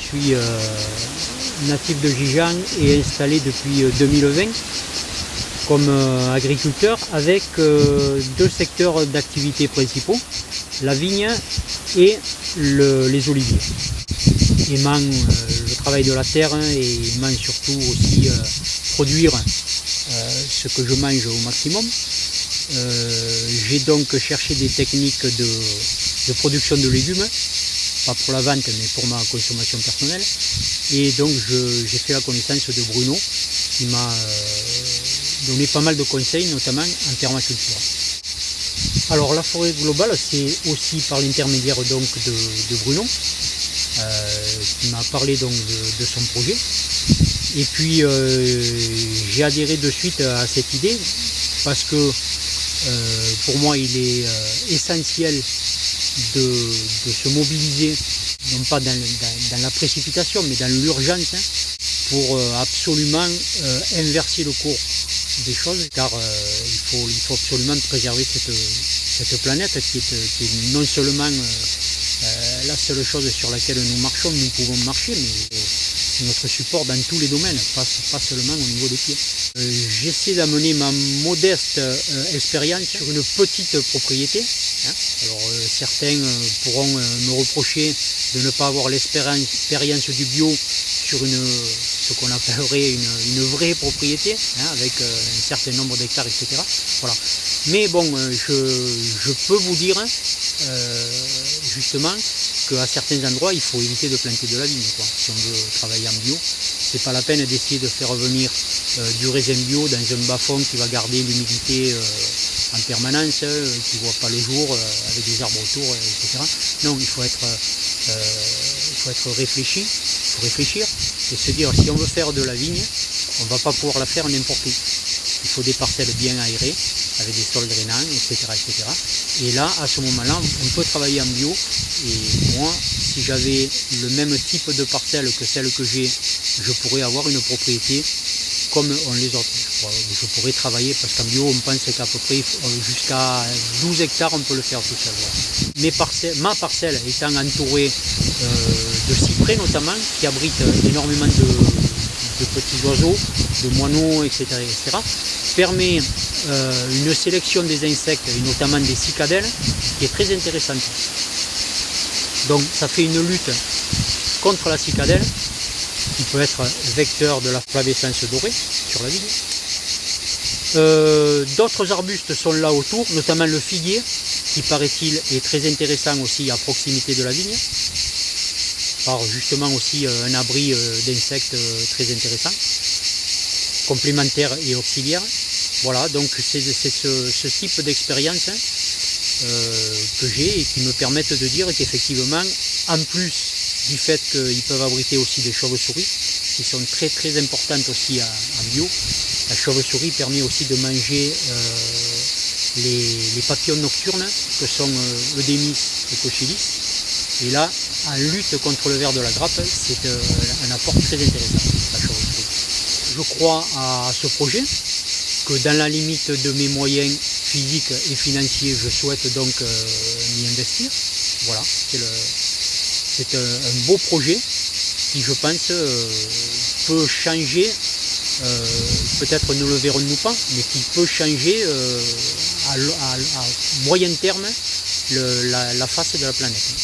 suis natif de Gijan et installé depuis 2020 comme agriculteur avec deux secteurs d'activité principaux, la vigne et les oliviers. Aimant le travail de la terre et aimant surtout aussi produire ce que je mange au maximum. J'ai donc cherché des techniques de production de légumes, pas pour la vente mais pour ma consommation personnelle. Et donc j'ai fait la connaissance de Bruno qui m'a donné pas mal de conseils, notamment en permaculture. Alors la forêt globale, c'est aussi par l'intermédiaire donc de Bruno, qui m'a parlé donc de son projet. Et puis j'ai adhéré de suite à cette idée parce que pour moi il est essentiel de se mobiliser, non pas dans la précipitation mais dans l'urgence, pour absolument inverser le cours des choses, car il faut absolument préserver cette planète qui est non seulement la seule chose sur laquelle nous marchons, nous pouvons marcher, mais c'est notre support dans tous les domaines, pas seulement au niveau des pieds. J'essaie d'amener ma modeste expérience sur une petite propriété. Alors certains pourront me reprocher de ne pas avoir l'expérience du bio sur ce qu'on appellerait une vraie propriété, avec un certain nombre d'hectares, etc. Voilà. Mais bon, je peux vous dire justement qu'à certains endroits, il faut éviter de planter de la vigne, quoi. Si on veut travailler en bio, c'est pas la peine d'essayer de faire venir du raisin bio dans un bas-fond qui va garder l'humidité en permanence, qui ne voit pas le jour, avec des arbres autour, etc. Non, il faut être réfléchi, il faut réfléchir et se dire, si on veut faire de la vigne, on ne va pas pouvoir la faire n'importe où. Il faut des parcelles bien aérées, avec des sols drainants, etc., etc. Et là, à ce moment-là, on peut travailler en bio. Et moi, si j'avais le même type de parcelle que celle que j'ai, je pourrais avoir une propriété comme on les autres. Je pourrais travailler, parce qu'en bio, on pense qu'à peu près jusqu'à 12 hectares, on peut le faire tout seul. Ma parcelle étant entourée de cyprès notamment, qui abritent énormément de petits oiseaux, de moineaux, etc., permet une sélection des insectes, et notamment des cicadelles, qui est très intéressante. Donc ça fait une lutte contre la cicadelle, qui peut être vecteur de la flavescence dorée sur la vigne. D'autres arbustes sont là autour, notamment le figuier, qui paraît-il est très intéressant aussi à proximité de la vigne, par justement aussi un abri d'insectes très intéressant, complémentaire et auxiliaire. Voilà, donc c'est ce type d'expérience que j'ai et qui me permettent de dire qu'effectivement, en plus du fait qu'ils peuvent abriter aussi des chauves-souris, qui sont très très importantes aussi en bio, la chauve-souris permet aussi de manger les papillons nocturnes que sont Eudémis et Cochilis. Et là, en lutte contre le ver de la grappe, c'est un apport très intéressant, la chauve-souris. Je crois à ce projet, que dans la limite de mes moyens physiques et financiers, je souhaite donc m'y investir. Voilà, c'est un beau projet qui, je pense, peut changer, peut-être ne le verrons-nous pas, mais qui peut changer à moyen terme la face de la planète.